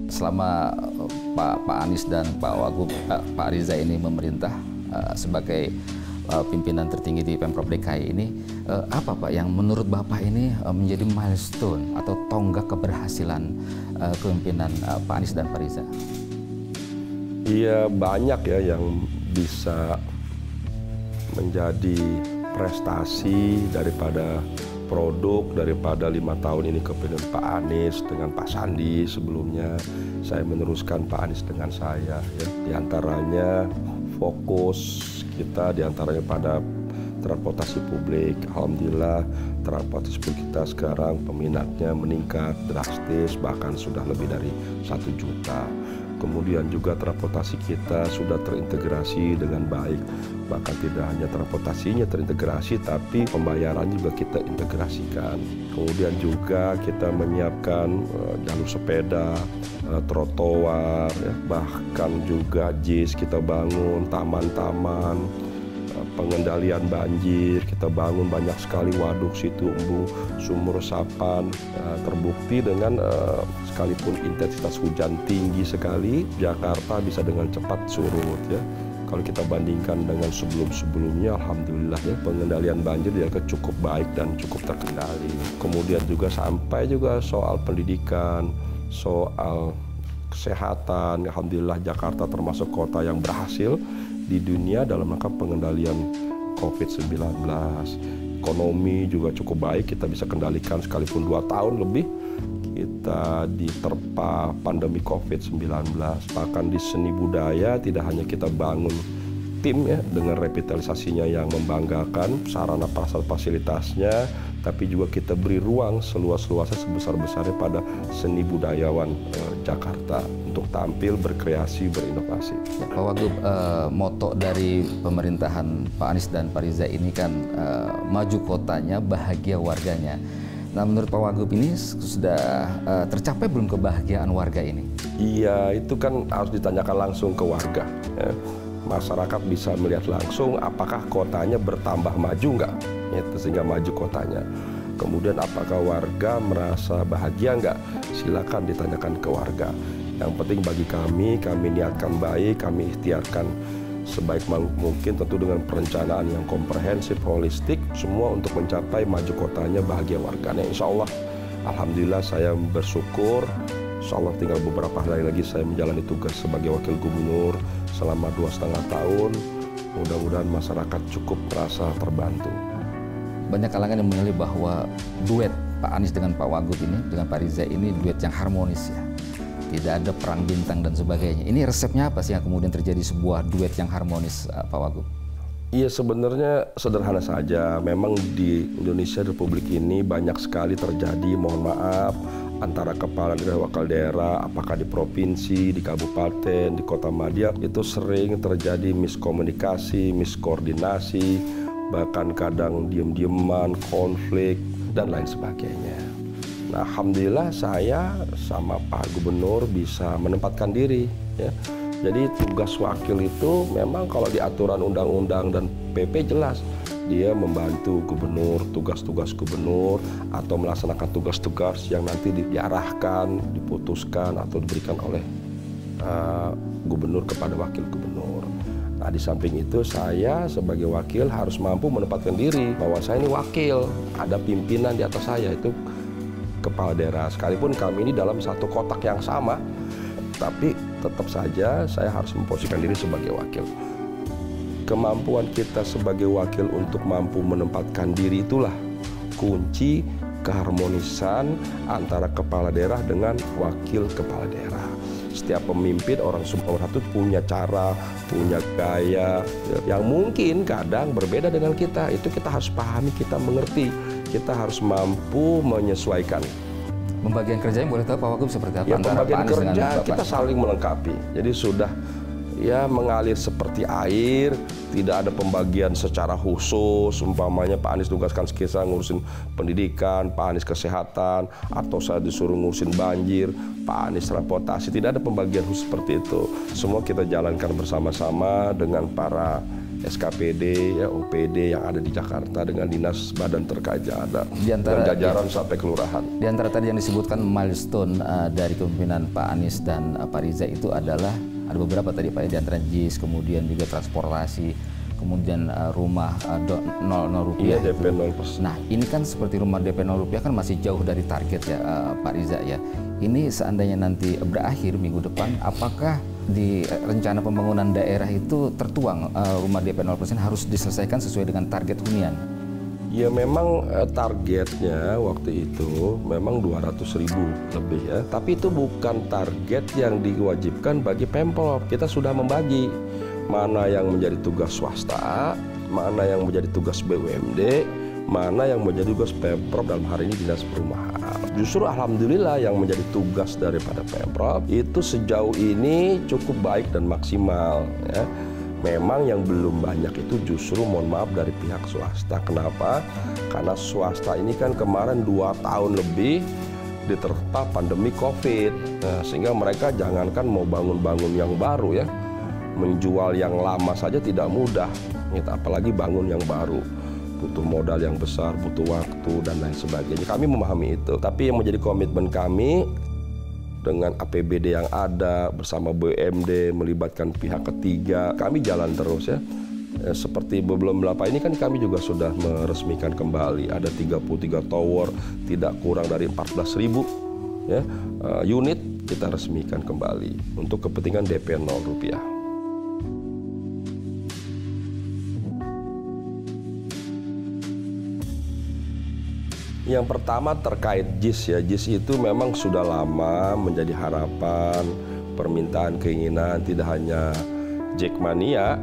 selama Pak Anies dan Pak Wagub, Pak Riza ini memerintah sebagai pimpinan tertinggi di Pemprov DKI ini, apa Pak yang menurut Bapak ini menjadi milestone atau tonggak keberhasilan kepemimpinan Pak Anies dan Pak Riza? Iya, banyak ya yang bisa menjadi prestasi daripada produk daripada 5 tahun ini kepemimpinan Pak Anies dengan Pak Sandi. Sebelumnya saya meneruskan Pak Anies dengan saya ya. Di antaranya fokus kita diantaranya pada transportasi publik. Alhamdulillah transportasi publik kita sekarang peminatnya meningkat drastis, bahkan sudah lebih dari 1 juta. Kemudian juga transportasi kita sudah terintegrasi dengan baik. Bahkan tidak hanya transportasinya terintegrasi, tapi pembayaran juga kita integrasikan. Kemudian juga kita menyiapkan jalur sepeda, trotoar, ya, bahkan juga JIS kita bangun, taman-taman, pengendalian banjir, kita bangun banyak sekali waduk, situ embung, sumur resapan. Terbukti dengan sekalipun intensitas hujan tinggi sekali, Jakarta bisa dengan cepat surut ya. Kalau kita bandingkan dengan sebelum-sebelumnya, alhamdulillah ya, pengendalian banjir juga cukup baik dan cukup terkendali. Kemudian juga sampai juga soal pendidikan, soal kesehatan, alhamdulillah Jakarta termasuk kota yang berhasil di dunia dalam rangka pengendalian COVID-19. Ekonomi juga cukup baik, kita bisa kendalikan sekalipun 2 tahun lebih kita diterpa pandemi COVID-19. Bahkan di seni budaya tidak hanya kita bangun tim ya dengan revitalisasinya yang membanggakan, sarana prasarana fasilitasnya, tapi juga kita beri ruang seluas-luasnya sebesar-besarnya pada seni budayawan Jakarta untuk tampil, berkreasi, berinovasi. Ya, Pak Wagub, moto dari pemerintahan Pak Anies dan Pak Riza ini kan maju kotanya, bahagia warganya. Nah, menurut Pak Wagub ini sudah tercapai belum kebahagiaan warga ini? Iya, itu kan harus ditanyakan langsung ke warga. Ya. Masyarakat bisa melihat langsung apakah kotanya bertambah maju nggak, ya, sehingga maju kotanya. Kemudian apakah warga merasa bahagia nggak? Silakan ditanyakan ke warga. Yang penting bagi kami niatkan baik, kami ikhtiarkan sebaik mungkin tentu dengan perencanaan yang komprehensif, holistik, semua untuk mencapai maju kotanya, bahagia warganya. Insya Allah, alhamdulillah saya bersyukur. Insya Allah tinggal beberapa hari lagi saya menjalani tugas sebagai wakil gubernur selama 2,5 tahun. Mudah-mudahan masyarakat cukup merasa terbantu. Banyak kalangan yang menilai bahwa duet Pak Anies dengan Pak Wagub ini, dengan Pak Riza ini duet yang harmonis ya. Tidak ada perang bintang dan sebagainya. Ini resepnya apa sih yang kemudian terjadi sebuah duet yang harmonis, Pak Wagub? Iya, sebenarnya sederhana saja. Memang di Indonesia Republik ini banyak sekali terjadi, mohon maaf, antara kepala daerah, wakil daerah, apakah di provinsi, di kabupaten, di kota madya, itu sering terjadi miskomunikasi, miskoordinasi, bahkan kadang diem-dieman, konflik, dan lain sebagainya. Nah, alhamdulillah saya sama Pak Gubernur bisa menempatkan diri. Ya. Jadi tugas wakil itu memang kalau di aturan undang-undang dan PP jelas. Dia membantu gubernur, tugas-tugas gubernur, atau melaksanakan tugas-tugas yang nanti diarahkan, diputuskan, atau diberikan oleh gubernur kepada wakil gubernur. Nah, di samping itu saya sebagai wakil harus mampu menempatkan diri bahwa saya ini wakil, ada pimpinan di atas saya, itu kepala daerah. Sekalipun kami ini dalam satu kotak yang sama, tapi tetap saja saya harus memposisikan diri sebagai wakil. Kemampuan kita sebagai wakil untuk mampu menempatkan diri itulah kunci keharmonisan antara kepala daerah dengan wakil kepala daerah. Setiap pemimpin orang Sumatera itu punya cara, punya gaya yang mungkin kadang berbeda dengan kita. Itu kita harus pahami, kita mengerti. Kita harus mampu menyesuaikan. Pembagian kerjanya boleh tahu Pak Wagub seperti apa? Ya, antara pembagian Pak Anies kerja dengan Bapak? kita saling melengkapi. Jadi sudah ya mengalir seperti air, tidak ada pembagian secara khusus. Umpamanya Pak Anies tugaskan skisa ngurusin pendidikan, Pak Anies kesehatan, atau saya disuruh ngurusin banjir, Pak Anies transportasi. Tidak ada pembagian khusus seperti itu. Semua kita jalankan bersama-sama dengan para SKPD, ya, OPD yang ada di Jakarta dengan dinas badan terkait yang ada, Di antara, dengan jajaran sampai kelurahan. Di antara tadi yang disebutkan milestone dari kepemimpinan Pak Anies dan Pak Riza itu adalah ada beberapa tadi Pak, ya, di antara JIS, kemudian juga transportasi, kemudian rumah 0 rupiah. Iya, DP 0%. Nah, ini kan seperti rumah DP 0 rupiah kan masih jauh dari target ya Pak Riza ya. Ini seandainya nanti berakhir minggu depan, apakah di rencana pembangunan daerah itu tertuang rumah DP 0% harus diselesaikan sesuai dengan target hunian? Ya memang targetnya waktu itu memang 200.000 lebih ya. Tapi itu bukan target yang diwajibkan bagi Pemprov. Kita sudah membagi mana yang menjadi tugas swasta, mana yang menjadi tugas BUMD, mana yang menjadi tugas Pemprov dalam hari ini Dinas Perumahan. Justru alhamdulillah yang menjadi tugas daripada Pemprov itu sejauh ini cukup baik dan maksimal ya. Memang yang belum banyak itu justru mohon maaf dari pihak swasta. Kenapa? Karena swasta ini kan kemarin 2 tahun lebih diterpa pandemi COVID. Nah, sehingga mereka jangankan mau bangun-bangun yang baru ya, menjual yang lama saja tidak mudah, apalagi bangun yang baru. Butuh modal yang besar, butuh waktu, dan lain sebagainya. Kami memahami itu. Tapi yang menjadi komitmen kami dengan APBD yang ada, bersama BUMD, melibatkan pihak ketiga, kami jalan terus ya. Seperti belum berapa ini kan kami juga sudah meresmikan kembali. Ada 33 tower, tidak kurang dari 14.000 ya, unit kita resmikan kembali untuk kepentingan DP 0 rupiah. Yang pertama terkait JIS ya, JIS itu memang sudah lama menjadi harapan, permintaan, keinginan tidak hanya Jackmania,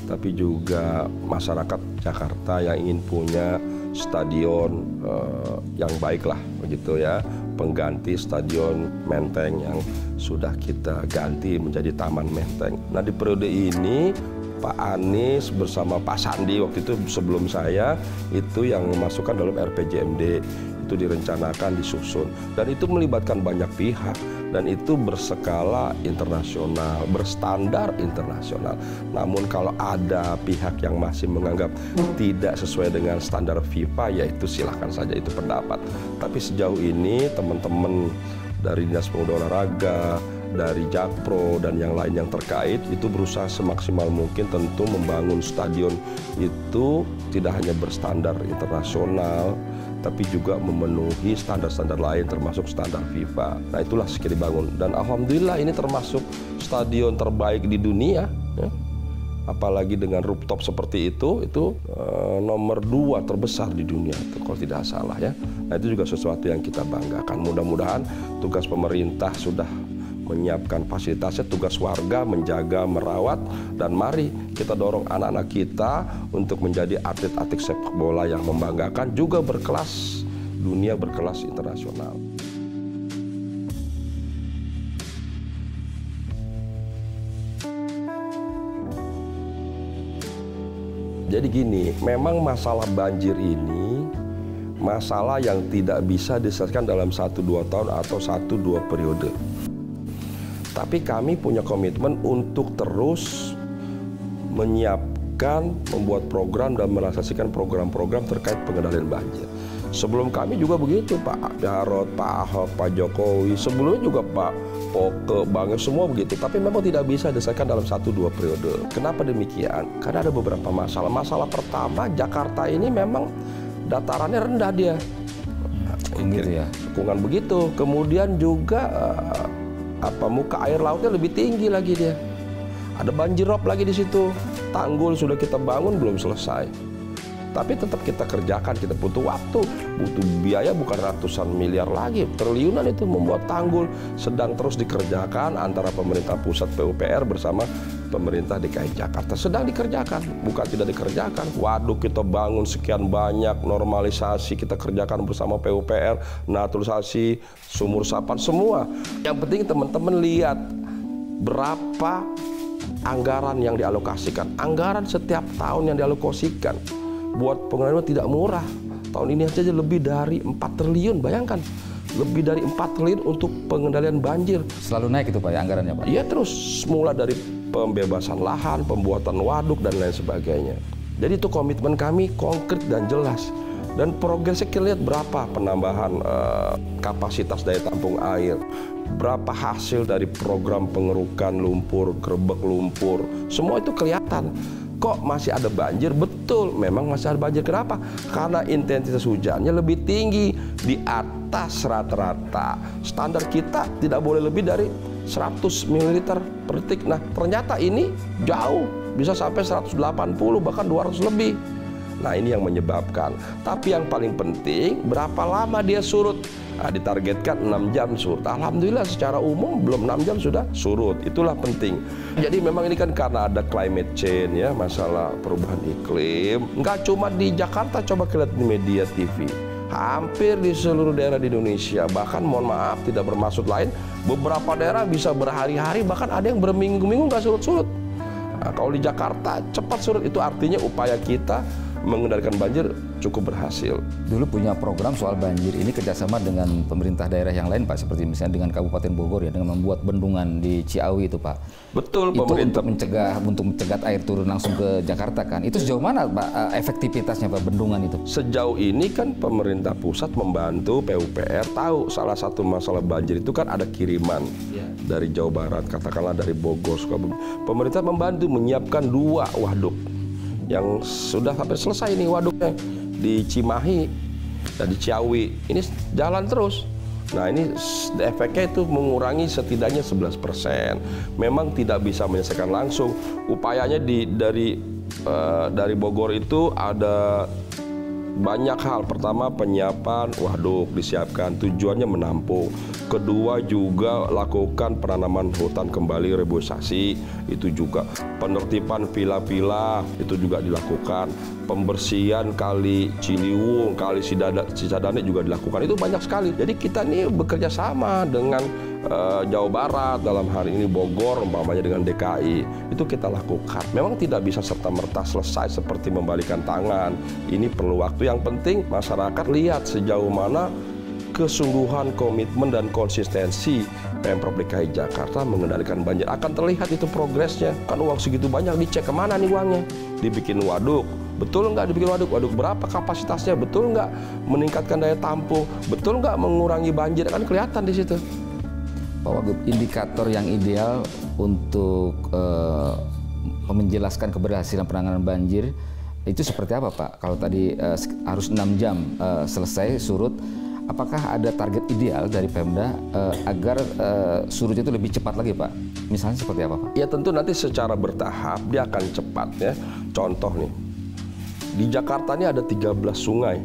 tapi juga masyarakat Jakarta yang ingin punya stadion yang baik lah begitu ya, pengganti stadion Menteng yang sudah kita ganti menjadi Taman Menteng. Nah di periode ini Pak Anies bersama Pak Sandi waktu itu sebelum saya itu yang memasukkan dalam RPJMD itu direncanakan disusun dan itu melibatkan banyak pihak dan itu berskala internasional, berstandar internasional. Namun kalau ada pihak yang masih menganggap tidak sesuai dengan standar FIFA, ya itu silahkan saja, itu pendapat. Tapi sejauh ini teman-teman dari Dinas Pemuda Olahraga, dari Jakpro dan yang lain yang terkait itu berusaha semaksimal mungkin tentu membangun stadion itu tidak hanya berstandar internasional tapi juga memenuhi standar-standar lain termasuk standar FIFA. Nah itulah sekali dibangun dan alhamdulillah ini termasuk stadion terbaik di dunia ya. Apalagi dengan rooftop seperti itu nomor 2 terbesar di dunia itu kalau tidak salah ya. Nah itu juga sesuatu yang kita banggakan. Mudah-mudahan tugas pemerintah sudah menyiapkan fasilitasnya, tugas warga menjaga, merawat, dan mari kita dorong anak-anak kita untuk menjadi atlet-atlet sepak bola yang membanggakan, juga berkelas dunia, berkelas internasional. Jadi gini, memang masalah banjir ini masalah yang tidak bisa diselesaikan dalam 1-2 tahun atau 1-2 periode. Tapi kami punya komitmen untuk terus menyiapkan, membuat program dan merealisasikan program-program terkait pengendalian banjir. Sebelum kami juga begitu, Pak Jarod, Pak Ahok, Pak Jokowi, sebelumnya juga Pak Poke, Bang, semua begitu. Tapi memang tidak bisa diselesaikan dalam 1-2 periode. Kenapa demikian? Karena ada beberapa masalah. Masalah pertama, Jakarta ini memang datarannya rendah dia. Gitu ya. Cekungan begitu. Kemudian juga muka air lautnya lebih tinggi lagi dia. Ada banjir rob lagi di situ. Tanggul sudah kita bangun belum selesai. Tapi tetap kita kerjakan, kita butuh waktu, butuh biaya bukan ratusan miliar lagi, triliunan itu membuat tanggul. Sedang terus dikerjakan antara pemerintah pusat PUPR bersama pemerintah DKI Jakarta. Sedang dikerjakan, bukan tidak dikerjakan. Waduk kita bangun sekian banyak, normalisasi kita kerjakan bersama PUPR, naturalisasi, sumur resapan, semua. Yang penting teman-teman lihat berapa anggaran yang dialokasikan. Anggaran setiap tahun yang dialokasikan buat pengelolaan tidak murah. Tahun ini saja lebih dari 4 triliun, bayangkan. Lebih dari 4 triliun untuk pengendalian banjir. Selalu naik itu Pak ya anggarannya Pak? Iya terus, mulai dari pembebasan lahan, pembuatan waduk, dan lain sebagainya. Jadi itu komitmen kami konkret dan jelas. Dan progresnya kita lihat berapa penambahan kapasitas daya tampung air, berapa hasil dari program pengerukan lumpur, gerebek lumpur, semua itu kelihatan. Kok masih ada banjir? Betul, memang masih ada banjir. Kenapa? Karena intensitas hujannya lebih tinggi, di atas rata-rata. Standar kita tidak boleh lebih dari 100 ml per detik. Nah, ternyata ini jauh, bisa sampai 180, bahkan 200 lebih. Nah, ini yang menyebabkan. Tapi yang paling penting, berapa lama dia surut? Nah, ditargetkan 6 jam surut. Alhamdulillah secara umum belum 6 jam sudah surut. Itulah penting. Jadi memang ini kan karena ada climate change ya, masalah perubahan iklim. Nggak cuma di Jakarta, coba lihat di media TV. Hampir di seluruh daerah di Indonesia. Bahkan mohon maaf tidak bermaksud lain, beberapa daerah bisa berhari-hari, bahkan ada yang berminggu-minggu nggak surut-surut. Nah, kalau di Jakarta cepat surut, itu artinya upaya kita mengendalikan banjir cukup berhasil. Dulu punya program soal banjir ini kerjasama dengan pemerintah daerah yang lain Pak, seperti misalnya dengan Kabupaten Bogor ya, dengan membuat bendungan di Ciawi itu Pak. Betul, itu pemerintah untuk mencegat air turun langsung ke Jakarta kan. Itu sejauh mana Pak efektivitasnya Pak bendungan itu? Sejauh ini kan pemerintah pusat membantu PUPR tahu salah satu masalah banjir itu kan ada kiriman dari Jawa Barat, katakanlah dari Bogor, Sukabumi. Pemerintah membantu menyiapkan 2 waduk yang sudah hampir selesai nih waduknya di Cimahi dan di Ciawi. Ini jalan terus. Nah, ini efeknya itu mengurangi setidaknya 11%. Memang tidak bisa menyelesaikan langsung. Upayanya dari Bogor itu ada banyak hal. Pertama, penyiapan waduk disiapkan, tujuannya menampung. Kedua, juga lakukan penanaman hutan kembali, reboisasi, itu juga. Penertiban villa-villa, itu juga dilakukan. Pembersihan kali Ciliwung, kali Cisadane juga dilakukan. Itu banyak sekali. Jadi kita ini bekerja sama dengan Jawa Barat, dalam hari ini Bogor, umpamanya dengan DKI. Itu kita lakukan. Memang tidak bisa serta-merta selesai seperti membalikan tangan. Ini perlu waktu. Yang penting masyarakat lihat sejauh mana kesungguhan, komitmen, dan konsistensi Pemprov DKI Jakarta mengendalikan banjir. Akan terlihat itu progresnya. Kan uang segitu banyak, dicek kemana nih uangnya. Dibikin waduk. Betul nggak dibikin waduk? Waduk berapa kapasitasnya? Betul nggak meningkatkan daya tampung? Betul nggak mengurangi banjir? Kan kelihatan di situ. Pak Wagub, indikator yang ideal untuk menjelaskan keberhasilan penanganan banjir itu seperti apa Pak? Kalau tadi harus 6 jam selesai surut, apakah ada target ideal dari Pemda agar surut itu lebih cepat lagi Pak? Misalnya seperti apa Pak? Ya tentu nanti secara bertahap dia akan cepat ya. Contoh nih, di Jakarta ini ada 13 sungai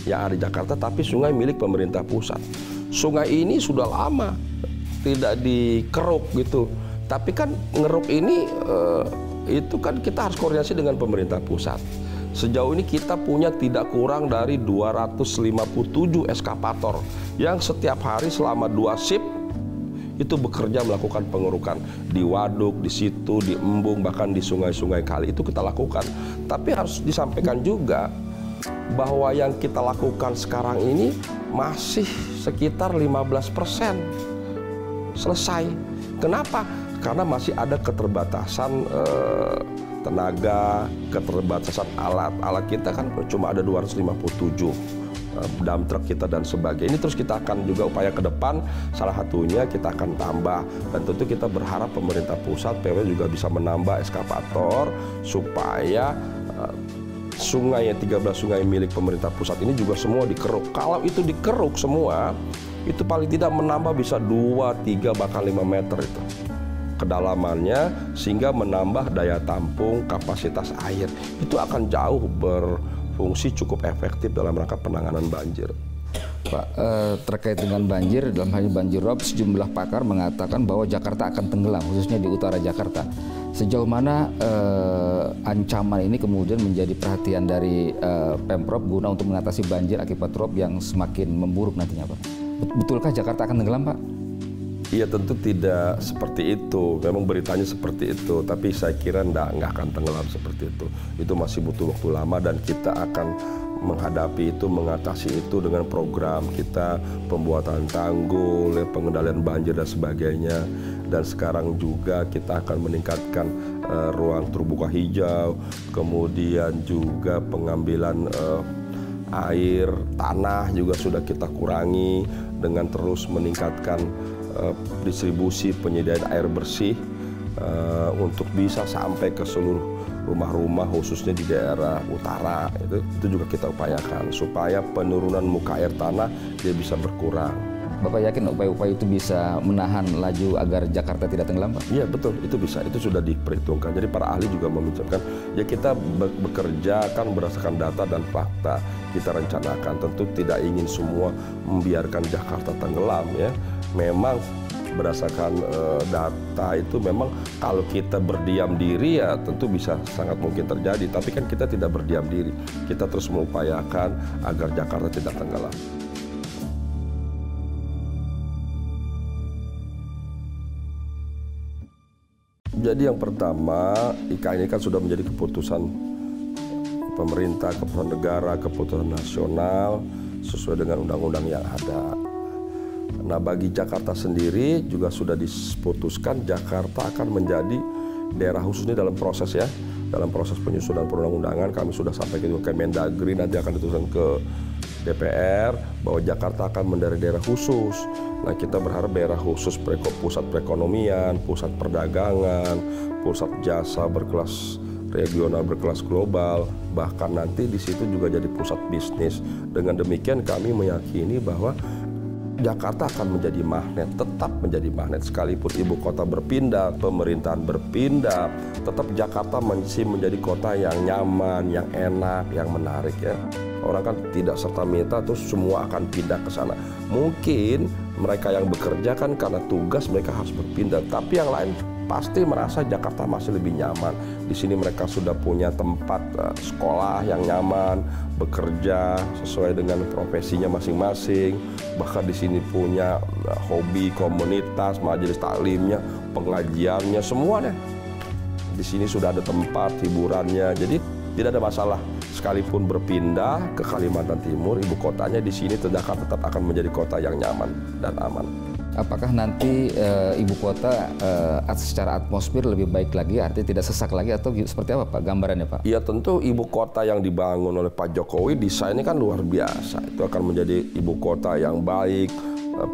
yang ada di Jakarta, tapi sungai milik pemerintah pusat. Sungai ini sudah lama tidak dikeruk gitu. Tapi kan ngeruk ini itu kan kita harus koordinasi dengan pemerintah pusat. Sejauh ini kita punya tidak kurang dari 257 eskavator yang setiap hari selama 2 shift itu bekerja melakukan pengerukan di waduk, di situ, di embung, bahkan di sungai-sungai kali. Itu kita lakukan. Tapi harus disampaikan juga bahwa yang kita lakukan sekarang ini masih sekitar 15% selesai. Kenapa? Karena masih ada keterbatasan tenaga, keterbatasan alat. Alat kita kan cuma ada 257 dump truck kita dan sebagainya. Ini terus kita akan juga upaya ke depan, salah satunya kita akan tambah. Dan tentu kita berharap pemerintah pusat, PW juga bisa menambah eskavator supaya sungai yang 13 sungai milik pemerintah pusat ini juga semua dikeruk. Kalau itu dikeruk semua, itu paling tidak menambah bisa 2, 3, bahkan 5 meter itu kedalamannya, sehingga menambah daya tampung kapasitas air. Itu akan jauh berfungsi cukup efektif dalam rangka penanganan banjir. Pak, terkait dengan banjir, dalam hal ini banjir rob, sejumlah pakar mengatakan bahwa Jakarta akan tenggelam, khususnya di utara Jakarta. Sejauh mana ancaman ini kemudian menjadi perhatian dari Pemprov guna untuk mengatasi banjir akibat rob yang semakin memburuk nantinya Pak? Betulkah Jakarta akan tenggelam Pak? Iya tentu tidak seperti itu, memang beritanya seperti itu, tapi saya kira nggak akan tenggelam seperti itu. Itu masih butuh waktu lama dan kita akan menghadapi itu, mengatasi itu dengan program kita, pembuatan tanggul, pengendalian banjir dan sebagainya. Dan sekarang juga kita akan meningkatkan ruang terbuka hijau, kemudian juga pengambilan air tanah juga sudah kita kurangi dengan terus meningkatkan distribusi penyediaan air bersih untuk bisa sampai ke seluruh rumah-rumah khususnya di daerah utara. Itu juga kita upayakan supaya penurunan muka air tanah dia bisa berkurang. Bapak yakin upaya-upaya itu bisa menahan laju agar Jakarta tidak tenggelam, Pak? Iya betul, itu bisa, itu sudah diperhitungkan. Jadi para ahli juga meminjamkan, ya kita bekerja kan berdasarkan data dan fakta. Kita rencanakan, tentu tidak ingin semua membiarkan Jakarta tenggelam ya. Memang berdasarkan data itu memang kalau kita berdiam diri ya tentu bisa sangat mungkin terjadi. Tapi kan kita tidak berdiam diri, kita terus mengupayakan agar Jakarta tidak tenggelam. Jadi yang pertama, IKN ini kan sudah menjadi keputusan pemerintah, keputusan negara, keputusan nasional sesuai dengan undang-undang yang ada. Nah, bagi Jakarta sendiri juga sudah diputuskan Jakarta akan menjadi daerah khusus ini dalam proses ya. Dalam proses penyusunan perundang-undangan kami sudah sampaikan ke Kemendagri, nanti akan dituliskan ke DPR bahwa Jakarta akan menjadi daerah khusus. Nah, kita berharap daerah khusus pusat perekonomian, pusat perdagangan, pusat jasa berkelas regional, berkelas global, bahkan nanti di situ juga jadi pusat bisnis. Dengan demikian kami meyakini bahwa Jakarta akan menjadi magnet, tetap menjadi magnet sekalipun ibu kota berpindah, pemerintahan berpindah, tetap Jakarta masih menjadi kota yang nyaman, yang enak, yang menarik ya. Orang kan tidak serta-merta terus semua akan pindah ke sana. Mungkin mereka yang bekerja kan karena tugas mereka harus berpindah, tapi yang lain pasti merasa Jakarta masih lebih nyaman. Di sini mereka sudah punya tempat sekolah yang nyaman, bekerja sesuai dengan profesinya masing-masing. Bahkan di sini punya hobi, komunitas, majelis taklimnya, pengajiannya, semuanya. Di sini sudah ada tempat hiburannya, jadi tidak ada masalah. Sekalipun berpindah ke Kalimantan Timur, ibu kotanya di sini Jakarta tetap akan menjadi kota yang nyaman dan aman. Apakah nanti ibu kota secara atmosfer lebih baik lagi, artinya tidak sesak lagi atau seperti apa Pak gambarannya Pak? Ya tentu ibu kota yang dibangun oleh Pak Jokowi desainnya kan luar biasa. Itu akan menjadi ibu kota yang baik,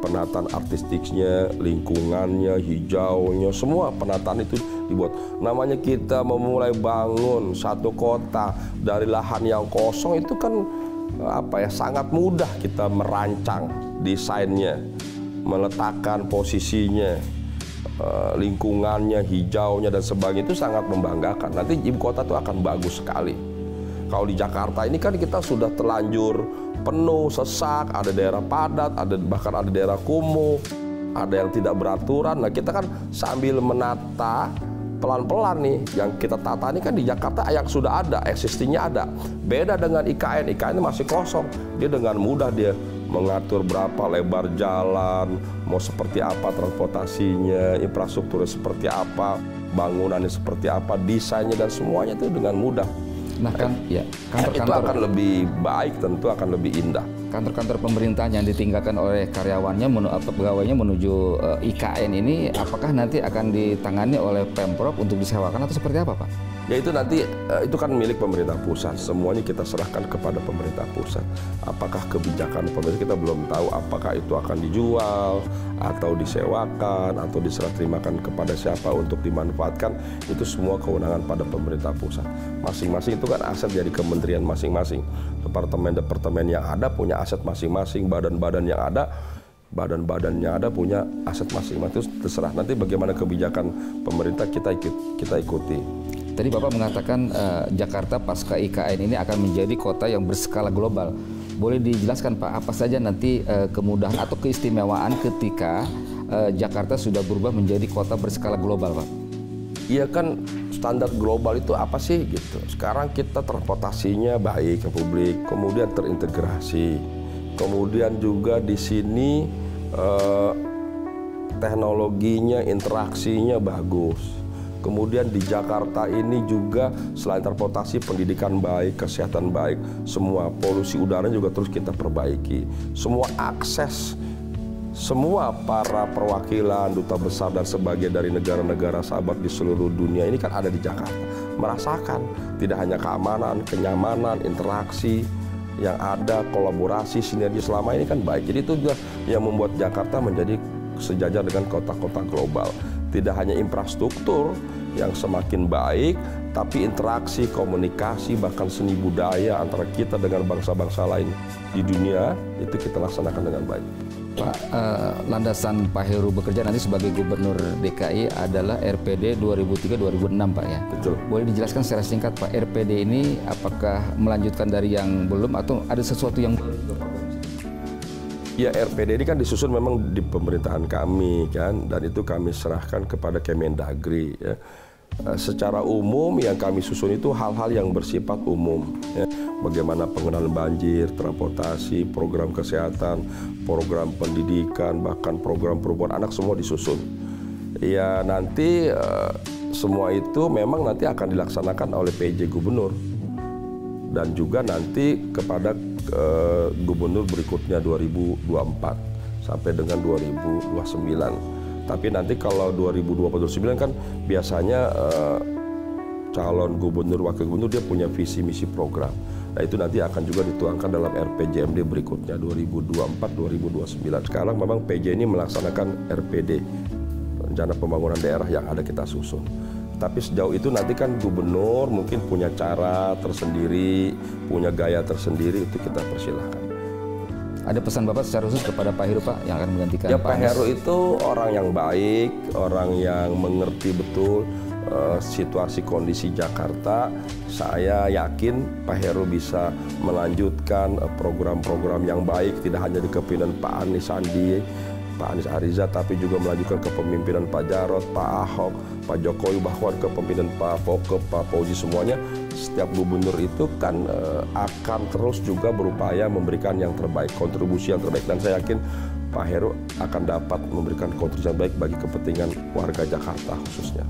penataan artistiknya, lingkungannya, hijaunya, semua penataan itu dibuat. Namanya kita memulai bangun satu kota dari lahan yang kosong itu kan sangat mudah kita merancang desainnya, meletakkan posisinya, lingkungannya, hijaunya dan sebagainya, itu sangat membanggakan. Nanti ibu kota itu akan bagus sekali. Kalau di Jakarta ini kan kita sudah terlanjur penuh, sesak, ada daerah padat, bahkan ada daerah kumuh, ada yang tidak beraturan. Nah, kita kan sambil menata pelan-pelan nih, yang kita tata ini kan di Jakarta yang sudah ada, existingnya ada. Beda dengan IKN ini masih kosong. Dia dengan mudah dia mengatur berapa lebar jalan, mau seperti apa transportasinya, infrastrukturnya seperti apa, bangunannya seperti apa, desainnya dan semuanya itu dengan mudah. Nah kan, ya itu akan lebih baik, tentu akan lebih indah. Kantor-kantor pemerintahan yang ditinggalkan oleh karyawannya, pegawainya menuju IKN ini, apakah nanti akan ditangani oleh Pemprov untuk disewakan atau seperti apa Pak? Ya itu nanti, itu kan milik pemerintah pusat, semuanya kita serahkan kepada pemerintah pusat. Apakah kebijakan pemerintah kita belum tahu, apakah itu akan dijual, atau disewakan, atau diserah terimakan kepada siapa untuk dimanfaatkan, itu semua kewenangan pada pemerintah pusat. Masing-masing itu kan aset dari kementerian masing-masing. Departemen-departemen yang ada punya aset masing-masing, badan-badan yang ada punya aset masing-masing, itu terserah. Nanti bagaimana kebijakan pemerintah kita ikuti. Tadi Bapak mengatakan Jakarta pasca IKN ini akan menjadi kota yang berskala global. Boleh dijelaskan Pak, apa saja nanti kemudahan atau keistimewaan ketika Jakarta sudah berubah menjadi kota berskala global Pak? Iya kan, standar global itu apa sih gitu. Sekarang kita transportasinya baik ke publik, kemudian terintegrasi. Kemudian juga di sini teknologinya, interaksinya bagus. Kemudian di Jakarta ini juga selain transportasi, pendidikan baik, kesehatan baik, semua polusi udara juga terus kita perbaiki. Semua akses, semua para perwakilan, duta besar dan sebagian dari negara-negara sahabat di seluruh dunia ini kan ada di Jakarta. Merasakan tidak hanya keamanan, kenyamanan, interaksi yang ada, kolaborasi, sinergi selama ini kan baik. Jadi itu juga yang membuat Jakarta menjadi sejajar dengan kota-kota global. Tidak hanya infrastruktur yang semakin baik, tapi interaksi, komunikasi, bahkan seni budaya antara kita dengan bangsa-bangsa lain di dunia itu kita laksanakan dengan baik. Pak, landasan Pak Heru bekerja nanti sebagai Gubernur DKI adalah RPD 2003-2006, Pak ya? Betul. Boleh dijelaskan secara singkat, Pak, RPD ini apakah melanjutkan dari yang belum atau ada sesuatu yang baru juga, Pak? Ya, RPD ini kan disusun memang di pemerintahan kami kan, dan itu kami serahkan kepada Kemendagri ya. Secara umum yang kami susun itu hal-hal yang bersifat umum ya. Bagaimana pengenalan banjir, transportasi, program kesehatan, program pendidikan, bahkan program perubahan anak semua disusun. Ya nanti semua itu memang nanti akan dilaksanakan oleh PJ Gubernur dan juga nanti kepada Gubernur berikutnya 2024 sampai dengan 2029. Tapi nanti kalau 2029 kan biasanya calon gubernur, wakil gubernur dia punya visi misi program. Nah itu nanti akan juga dituangkan dalam RPJMD berikutnya 2024-2029. Sekarang memang PJ ini melaksanakan RPD, rencana pembangunan daerah yang ada kita susun. Tapi sejauh itu nanti kan gubernur mungkin punya cara tersendiri, punya gaya tersendiri, itu kita persilahkan. Ada pesan Bapak secara khusus kepada Pak Heru, Pak, yang akan menggantikan ya, Pak Heru? Pak Heru itu orang yang baik, orang yang mengerti betul situasi kondisi Jakarta. Saya yakin Pak Heru bisa melanjutkan program-program yang baik, tidak hanya di kepemimpinan Pak Anies Sandi, Pak Anies Ariza, tapi juga melanjutkan kepemimpinan Pak Jarod, Pak Ahok, Pak Jokowi, bahkan kepemimpinan Pak Foke, Pak Fauzi, semuanya. Setiap gubernur itu kan akan terus juga berupaya memberikan yang terbaik, kontribusi yang terbaik. Dan saya yakin Pak Heru akan dapat memberikan kontribusi yang baik bagi kepentingan warga Jakarta khususnya.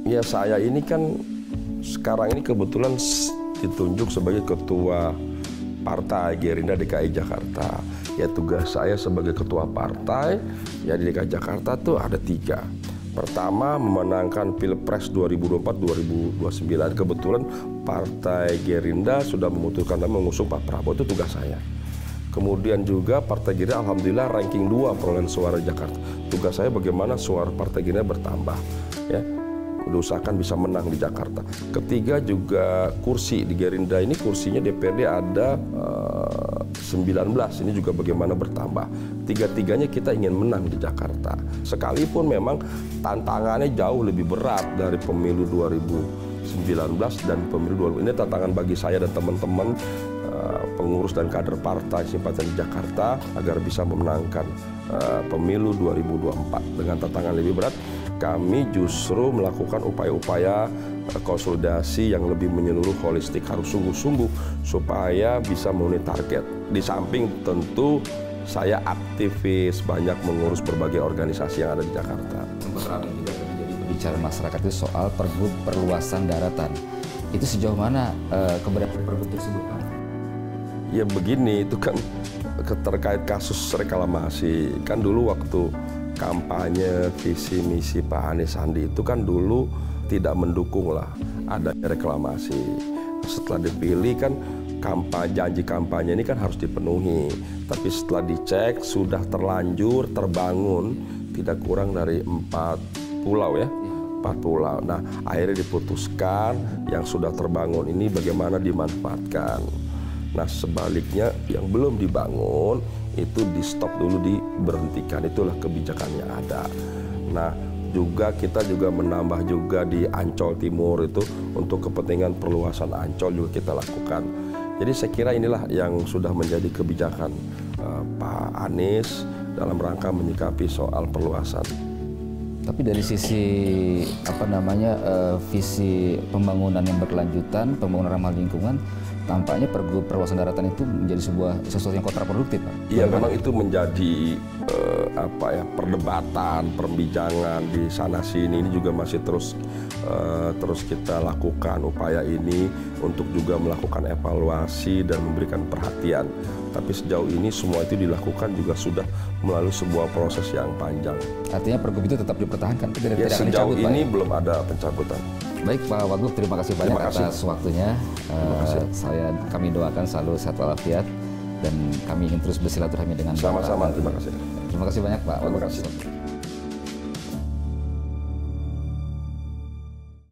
Ya saya ini kan sekarang ini kebetulan ditunjuk sebagai ketua partai Gerindra DKI Jakarta. Ya tugas saya sebagai ketua partai ya di DKI Jakarta tuh ada 3. Pertama, memenangkan Pilpres 2024-2029. Kebetulan partai Gerindra sudah memutuskan dan mengusung Pak Prabowo, itu tugas saya. Kemudian juga partai Gerindra alhamdulillah ranking 2 perolehan suara Jakarta. Tugas saya bagaimana suara partai Gerindra bertambah ya. Diusahakan bisa menang di Jakarta. Ketiga juga kursi di Gerindra ini, kursinya DPRD ada 19, ini juga bagaimana bertambah. Tiga-tiganya kita ingin menang di Jakarta. Sekalipun memang tantangannya jauh lebih berat dari pemilu 2019 dan pemilu 2020. Ini tantangan bagi saya dan teman-teman pengurus dan kader partai simpatisan di Jakarta agar bisa memenangkan pemilu 2024 dengan tantangan lebih berat. Kami justru melakukan upaya-upaya konsolidasi yang lebih menyeluruh, holistik, harus sungguh-sungguh supaya bisa memenuhi target. Di samping tentu saya aktivis, banyak mengurus berbagai organisasi yang ada di Jakarta. Sempat ramai juga menjadi pembicaraan masyarakat itu soal pergub perluasan daratan. Itu sejauh mana keberadaan pergub tersebut, Pak? Ya begini, itu kan terkait kasus reklamasi. Kan dulu waktu kampanye visi misi Pak Anies Sandi itu kan dulu tidak mendukung lah ada reklamasi. Setelah dipilih kan janji kampanye ini kan harus dipenuhi. Tapi setelah dicek sudah terlanjur terbangun tidak kurang dari 4 pulau ya. 4 pulau. Nah akhirnya diputuskan yang sudah terbangun ini bagaimana dimanfaatkan. Nah sebaliknya yang belum dibangun itu di stop dulu, diberhentikan. Itulah kebijakan yang ada. Nah juga kita juga menambah juga di Ancol Timur itu untuk kepentingan perluasan Ancol juga kita lakukan. Jadi saya kira inilah yang sudah menjadi kebijakan Pak Anies dalam rangka menyikapi soal perluasan Tapi dari sisi apa namanya visi pembangunan yang berkelanjutan, pembangunan ramah lingkungan, tampaknya perluasan daratan itu menjadi sesuatu yang kontraproduktif, Pak. Iya, memang itu menjadi perdebatan, perbincangan di sana sini. Ini juga masih terus kita lakukan upaya ini untuk juga melakukan evaluasi dan memberikan perhatian. Tapi sejauh ini semua itu dilakukan juga sudah melalui sebuah proses yang panjang. Artinya Pergub itu tetap dipertahankan, tidak Ya, akan sejauh dicabut, ini Pak. belum ada pencabutan. Baik Pak Wagub, terima kasih banyak atas waktunya. Kami doakan selalu sehat walafiat dan kami ingin terus bersilaturahmi dengan Bapak. Sama-sama, terima kasih. Terima kasih banyak Pak Wagub. Terima kasih.